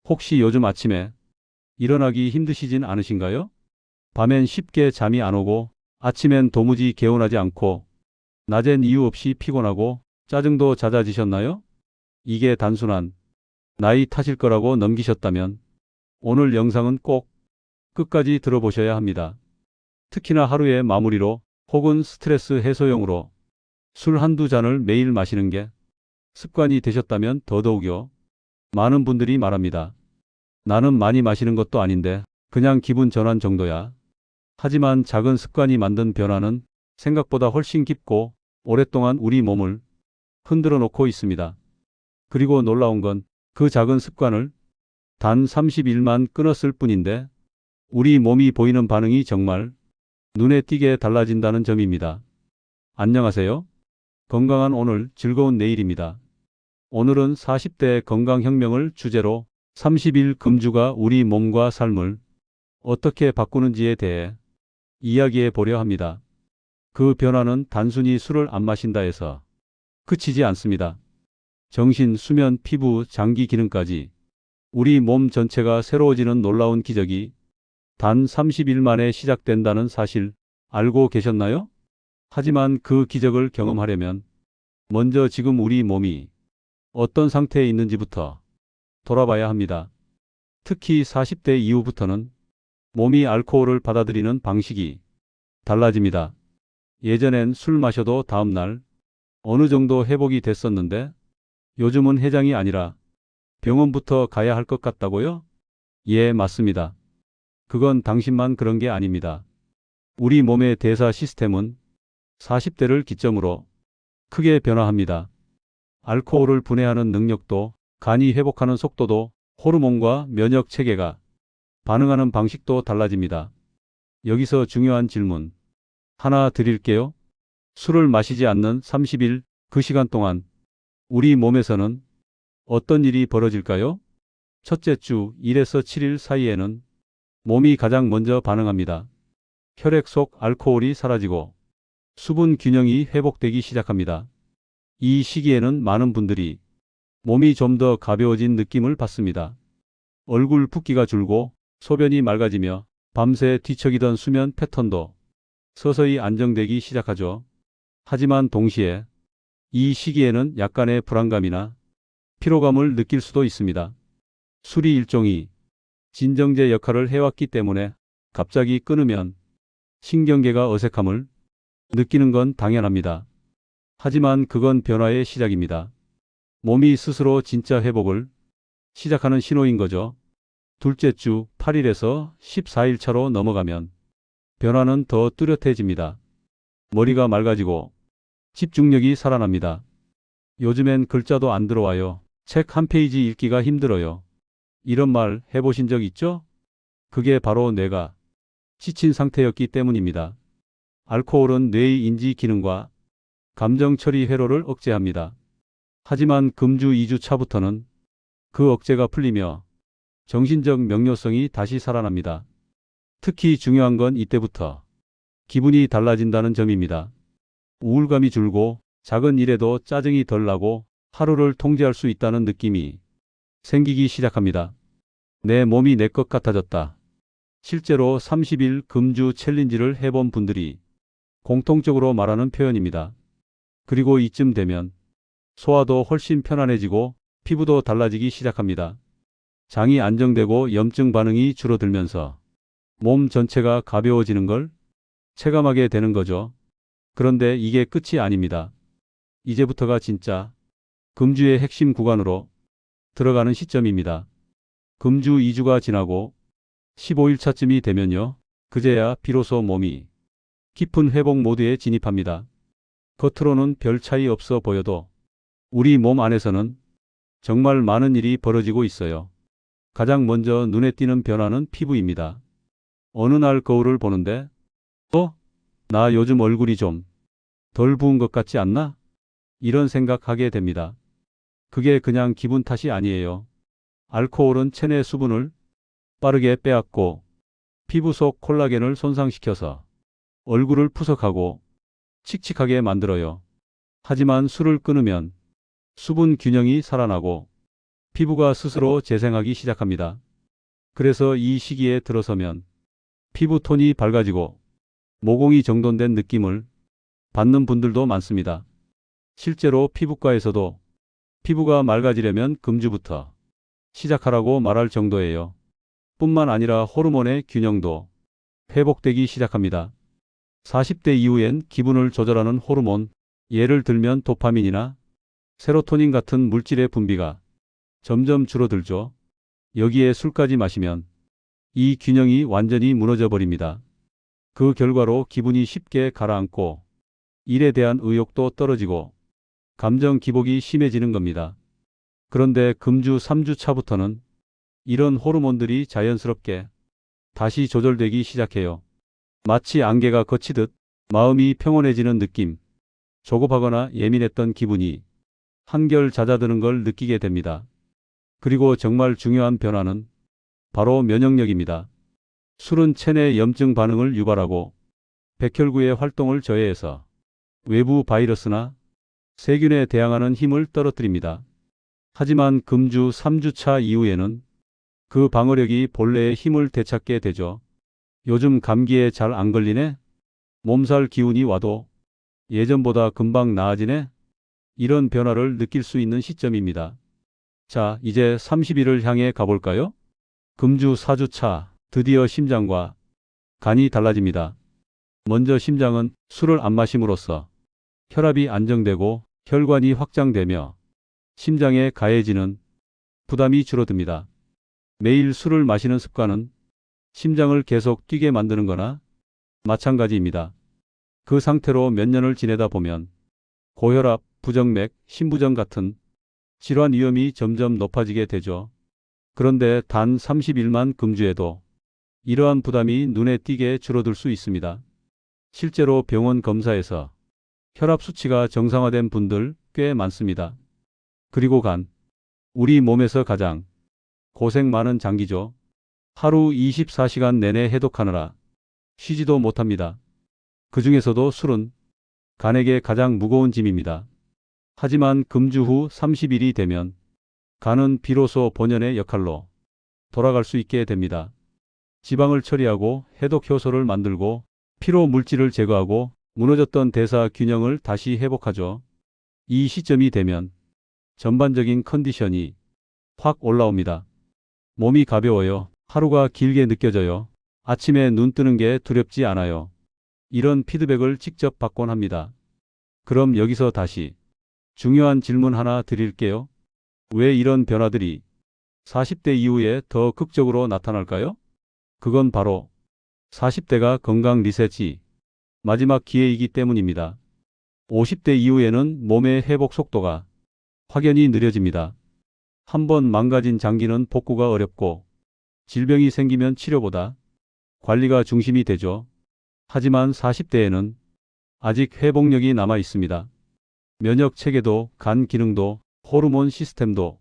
혹시 요즘 아침에 일어나기 힘드시진 않으신가요? 밤엔 쉽게 잠이 안 오고 아침엔 도무지 개운하지 않고 낮엔 이유 없이 피곤하고 짜증도 잦아지셨나요? 이게 단순한 나이 탓일 거라고 넘기셨다면 오늘 영상은 꼭 끝까지 들어보셔야 합니다. 특히나 하루의 마무리로 혹은 스트레스 해소용으로 술 한두 잔을 매일 마시는 게 습관이 되셨다면 더더욱요. 많은 분들이 말합니다. 나는 많이 마시는 것도 아닌데 그냥 기분 전환 정도야. 하지만 작은 습관이 만든 변화는 생각보다 훨씬 깊고 오랫동안 우리 몸을 흔들어 놓고 있습니다. 그리고 놀라운 건 그 작은 습관을 단 30일만 끊었을 뿐인데 우리 몸이 보이는 반응이 정말 눈에 띄게 달라진다는 점입니다. 안녕하세요. 건강한 오늘, 즐거운 내일입니다. 오늘은 40대 건강혁명을 주제로 30일 금주가 우리 몸과 삶을 어떻게 바꾸는지에 대해 이야기해 보려 합니다. 그 변화는 단순히 술을 안 마신다 해서 그치지 않습니다. 정신, 수면, 피부, 장기 기능까지 우리 몸 전체가 새로워지는 놀라운 기적이 단 30일 만에 시작된다는 사실 알고 계셨나요? 하지만 그 기적을 경험하려면 먼저 지금 우리 몸이 어떤 상태에 있는지부터 돌아봐야 합니다. 특히 40대 이후부터는 몸이 알코올을 받아들이는 방식이 달라집니다. 예전엔 술 마셔도 다음날 어느 정도 회복이 됐었는데 요즘은 해장이 아니라 병원부터 가야 할 것 같다고요? 예, 맞습니다. 그건 당신만 그런 게 아닙니다. 우리 몸의 대사 시스템은 40대를 기점으로 크게 변화합니다. 알코올을 분해하는 능력도, 간이 회복하는 속도도, 호르몬과 면역 체계가 반응하는 방식도 달라집니다. 여기서 중요한 질문 하나 드릴게요. 술을 마시지 않는 30일 그 시간 동안 우리 몸에서는 어떤 일이 벌어질까요? 첫째 주 1에서 7일 사이에는 몸이 가장 먼저 반응합니다. 혈액 속 알코올이 사라지고 수분 균형이 회복되기 시작합니다. 이 시기에는 많은 분들이 몸이 좀 더 가벼워진 느낌을 받습니다. 얼굴 붓기가 줄고 소변이 맑아지며 밤새 뒤척이던 수면 패턴도 서서히 안정되기 시작하죠. 하지만 동시에 이 시기에는 약간의 불안감이나 피로감을 느낄 수도 있습니다. 술이 일종의 진정제 역할을 해왔기 때문에 갑자기 끊으면 신경계가 어색함을 느끼는 건 당연합니다. 하지만 그건 변화의 시작입니다. 몸이 스스로 진짜 회복을 시작하는 신호인 거죠. 둘째 주 8일에서 14일 차로 넘어가면 변화는 더 뚜렷해집니다. 머리가 맑아지고 집중력이 살아납니다. 요즘엔 글자도 안 들어와요. 책 한 페이지 읽기가 힘들어요. 이런 말 해보신 적 있죠? 그게 바로 뇌가 지친 상태였기 때문입니다. 알코올은 뇌의 인지 기능과 감정 처리 회로를 억제합니다. 하지만 금주 2주 차부터는 그 억제가 풀리며 정신적 명료성이 다시 살아납니다. 특히 중요한 건 이때부터 기분이 달라진다는 점입니다. 우울감이 줄고 작은 일에도 짜증이 덜 나고 하루를 통제할 수 있다는 느낌이 생기기 시작합니다. 내 몸이 내 것 같아졌다. 실제로 30일 금주 챌린지를 해본 분들이 공통적으로 말하는 표현입니다. 그리고 이쯤 되면 소화도 훨씬 편안해지고 피부도 달라지기 시작합니다. 장이 안정되고 염증 반응이 줄어들면서 몸 전체가 가벼워지는 걸 체감하게 되는 거죠. 그런데 이게 끝이 아닙니다. 이제부터가 진짜 금주의 핵심 구간으로 들어가는 시점입니다. 금주 2주가 지나고 15일 차쯤이 되면요. 그제야 비로소 몸이 깊은 회복 모드에 진입합니다. 겉으로는 별 차이 없어 보여도 우리 몸 안에서는 정말 많은 일이 벌어지고 있어요. 가장 먼저 눈에 띄는 변화는 피부입니다. 어느 날 거울을 보는데 나 요즘 얼굴이 좀 덜 부은 것 같지 않나? 이런 생각하게 됩니다. 그게 그냥 기분 탓이 아니에요. 알코올은 체내 수분을 빠르게 빼앗고 피부 속 콜라겐을 손상시켜서 얼굴을 푸석하고 칙칙하게 만들어요. 하지만 술을 끊으면 수분 균형이 살아나고 피부가 스스로 재생하기 시작합니다. 그래서 이 시기에 들어서면 피부 톤이 밝아지고 모공이 정돈된 느낌을 받는 분들도 많습니다. 실제로 피부과에서도 피부가 맑아지려면 금주부터 시작하라고 말할 정도예요. 뿐만 아니라 호르몬의 균형도 회복되기 시작합니다. 40대 이후엔 기분을 조절하는 호르몬, 예를 들면 도파민이나 세로토닌 같은 물질의 분비가 점점 줄어들죠. 여기에 술까지 마시면 이 균형이 완전히 무너져 버립니다. 그 결과로 기분이 쉽게 가라앉고 일에 대한 의욕도 떨어지고 감정 기복이 심해지는 겁니다. 그런데 금주 3주 차부터는 이런 호르몬들이 자연스럽게 다시 조절되기 시작해요. 마치 안개가 걷히듯 마음이 평온해지는 느낌, 조급하거나 예민했던 기분이 한결 잦아드는 걸 느끼게 됩니다. 그리고 정말 중요한 변화는 바로 면역력입니다. 술은 체내 염증 반응을 유발하고 백혈구의 활동을 저해해서 외부 바이러스나 세균에 대항하는 힘을 떨어뜨립니다. 하지만 금주 3주차 이후에는 그 방어력이 본래의 힘을 되찾게 되죠. 요즘 감기에 잘 안 걸리네? 몸살 기운이 와도 예전보다 금방 나아지네? 이런 변화를 느낄 수 있는 시점입니다. 자, 이제 30일을 향해 가볼까요? 금주 4주차, 드디어 심장과 간이 달라집니다. 먼저 심장은 술을 안 마심으로써 혈압이 안정되고 혈관이 확장되며 심장에 가해지는 부담이 줄어듭니다. 매일 술을 마시는 습관은 심장을 계속 뛰게 만드는 거나 마찬가지입니다. 그 상태로 몇 년을 지내다 보면 고혈압, 부정맥, 심부전 같은 질환 위험이 점점 높아지게 되죠. 그런데 단 30일만 금주해도 이러한 부담이 눈에 띄게 줄어들 수 있습니다. 실제로 병원 검사에서 혈압 수치가 정상화된 분들 꽤 많습니다. 그리고 간, 우리 몸에서 가장 고생 많은 장기죠. 하루 24시간 내내 해독하느라 쉬지도 못합니다. 그 중에서도 술은 간에게 가장 무거운 짐입니다. 하지만 금주 후 30일이 되면 간은 비로소 본연의 역할로 돌아갈 수 있게 됩니다. 지방을 처리하고 해독 효소를 만들고 피로 물질을 제거하고 무너졌던 대사 균형을 다시 회복하죠. 이 시점이 되면 전반적인 컨디션이 확 올라옵니다. 몸이 가벼워요. 하루가 길게 느껴져요. 아침에 눈 뜨는 게 두렵지 않아요. 이런 피드백을 직접 받곤 합니다. 그럼 여기서 다시 중요한 질문 하나 드릴게요. 왜 이런 변화들이 40대 이후에 더 극적으로 나타날까요? 그건 바로 40대가 건강 리셋이 마지막 기회이기 때문입니다. 50대 이후에는 몸의 회복 속도가 확연히 느려집니다. 한번 망가진 장기는 복구가 어렵고 질병이 생기면 치료보다 관리가 중심이 되죠. 하지만 40대에는 아직 회복력이 남아 있습니다. 면역 체계도 간 기능도 호르몬 시스템도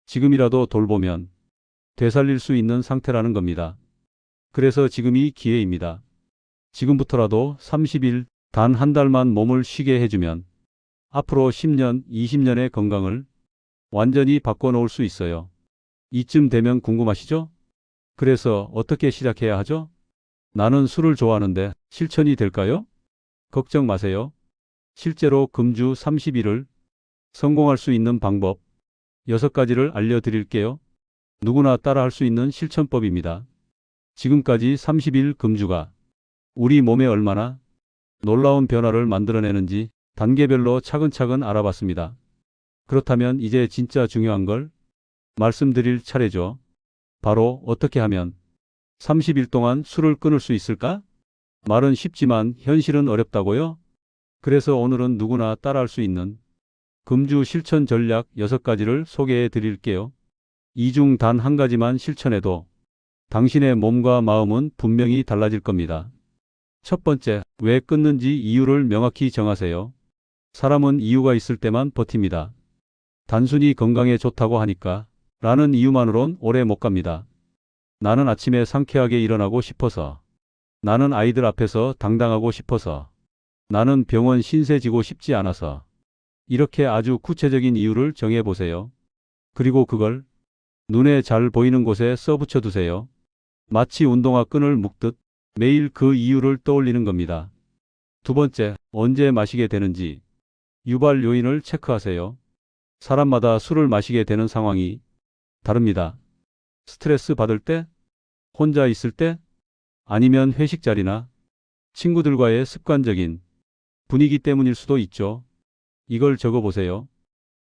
지금이라도 돌보면 되살릴 수 있는 상태라는 겁니다. 그래서 지금이 기회입니다. 지금부터라도 30일, 단 한 달만 몸을 쉬게 해주면 앞으로 10년, 20년의 건강을 완전히 바꿔놓을 수 있어요. 이쯤 되면 궁금하시죠? 그래서 어떻게 시작해야 하죠? 나는 술을 좋아하는데 실천이 될까요? 걱정 마세요. 실제로 금주 30일을 성공할 수 있는 방법 6가지를 알려드릴게요. 누구나 따라할 수 있는 실천법입니다. 지금까지 30일 금주가 우리 몸에 얼마나 놀라운 변화를 만들어내는지 단계별로 차근차근 알아봤습니다. 그렇다면 이제 진짜 중요한 걸 말씀드릴 차례죠. 바로 어떻게 하면 30일 동안 술을 끊을 수 있을까? 말은 쉽지만 현실은 어렵다고요? 그래서 오늘은 누구나 따라할 수 있는 금주 실천 전략 6가지를 소개해 드릴게요. 이 중 단 한 가지만 실천해도 당신의 몸과 마음은 분명히 달라질 겁니다. 첫 번째, 왜 끊는지 이유를 명확히 정하세요. 사람은 이유가 있을 때만 버팁니다. 단순히 건강에 좋다고 하니까 라는 이유만으론 오래 못 갑니다. 나는 아침에 상쾌하게 일어나고 싶어서, 나는 아이들 앞에서 당당하고 싶어서, 나는 병원 신세 지고 싶지 않아서. 이렇게 아주 구체적인 이유를 정해보세요. 그리고 그걸 눈에 잘 보이는 곳에 써붙여 두세요. 마치 운동화 끈을 묶듯 매일 그 이유를 떠올리는 겁니다. 두 번째, 언제 마시게 되는지 유발 요인을 체크하세요. 사람마다 술을 마시게 되는 상황이 다릅니다. 스트레스 받을 때, 혼자 있을 때, 아니면 회식 자리나 친구들과의 습관적인 분위기 때문일 수도 있죠. 이걸 적어보세요.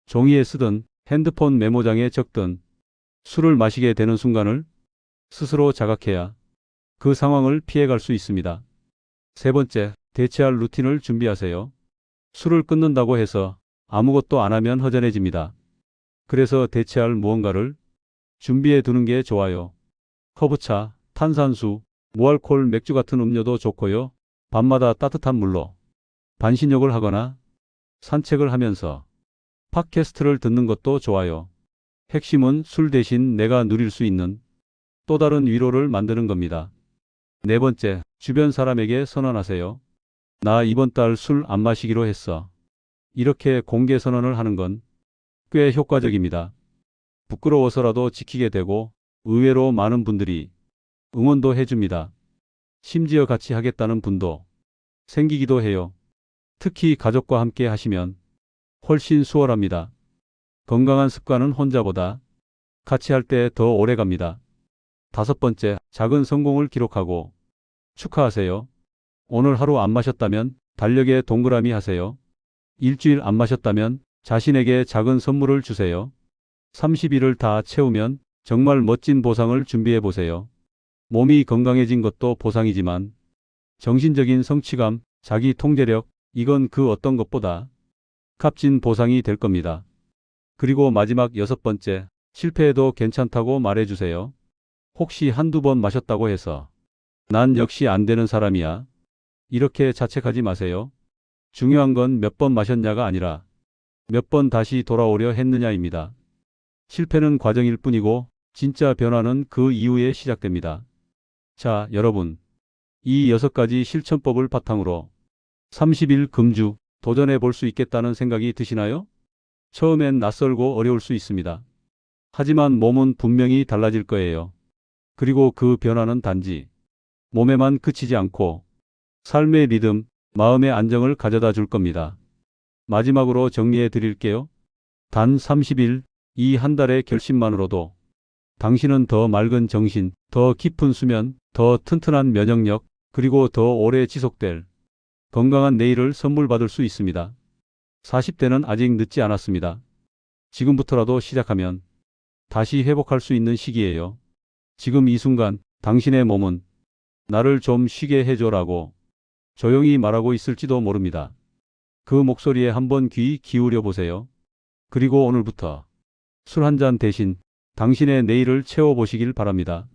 종이에 쓰든 핸드폰 메모장에 적든 술을 마시게 되는 순간을 스스로 자각해야 그 상황을 피해갈 수 있습니다. 세 번째, 대체할 루틴을 준비하세요. 술을 끊는다고 해서 아무것도 안 하면 허전해집니다. 그래서 대체할 무언가를 준비해 두는 게 좋아요. 허브차, 탄산수, 무알콜 맥주 같은 음료도 좋고요. 밤마다 따뜻한 물로 반신욕을 하거나 산책을 하면서 팟캐스트를 듣는 것도 좋아요. 핵심은 술 대신 내가 누릴 수 있는 또 다른 위로를 만드는 겁니다. 네 번째, 주변 사람에게 선언하세요. 나 이번 달 술 안 마시기로 했어. 이렇게 공개 선언을 하는 건 꽤 효과적입니다. 부끄러워서라도 지키게 되고 의외로 많은 분들이 응원도 해줍니다. 심지어 같이 하겠다는 분도 생기기도 해요. 특히 가족과 함께 하시면 훨씬 수월합니다. 건강한 습관은 혼자보다 같이 할 때 더 오래 갑니다. 다섯 번째, 작은 성공을 기록하고 축하하세요. 오늘 하루 안 마셨다면 달력에 동그라미 하세요. 일주일 안 마셨다면 자신에게 작은 선물을 주세요. 30일을 다 채우면 정말 멋진 보상을 준비해 보세요. 몸이 건강해진 것도 보상이지만 정신적인 성취감, 자기 통제력, 이건 그 어떤 것보다 값진 보상이 될 겁니다. 그리고 마지막 여섯 번째, 실패해도 괜찮다고 말해주세요. 혹시 한두 번 마셨다고 해서 난 역시 안 되는 사람이야. 이렇게 자책하지 마세요. 중요한 건 몇 번 마셨냐가 아니라 몇 번 다시 돌아오려 했느냐입니다. 실패는 과정일 뿐이고 진짜 변화는 그 이후에 시작됩니다. 자, 여러분. 이 6가지 실천법을 바탕으로 30일 금주 도전해 볼 수 있겠다는 생각이 드시나요? 처음엔 낯설고 어려울 수 있습니다. 하지만 몸은 분명히 달라질 거예요. 그리고 그 변화는 단지 몸에만 그치지 않고 삶의 리듬, 마음의 안정을 가져다 줄 겁니다. 마지막으로 정리해 드릴게요. 단 30일, 이 한 달의 결심만으로도 당신은 더 맑은 정신, 더 깊은 수면, 더 튼튼한 면역력, 그리고 더 오래 지속될 건강한 내일을 선물 받을 수 있습니다. 40대는 아직 늦지 않았습니다. 지금부터라도 시작하면 다시 회복할 수 있는 시기예요. 지금 이 순간 당신의 몸은 나를 좀 쉬게 해줘라고 조용히 말하고 있을지도 모릅니다. 그 목소리에 한번 귀 기울여 보세요. 그리고 오늘부터 술 한 잔 대신 당신의 내일을 채워보시길 바랍니다.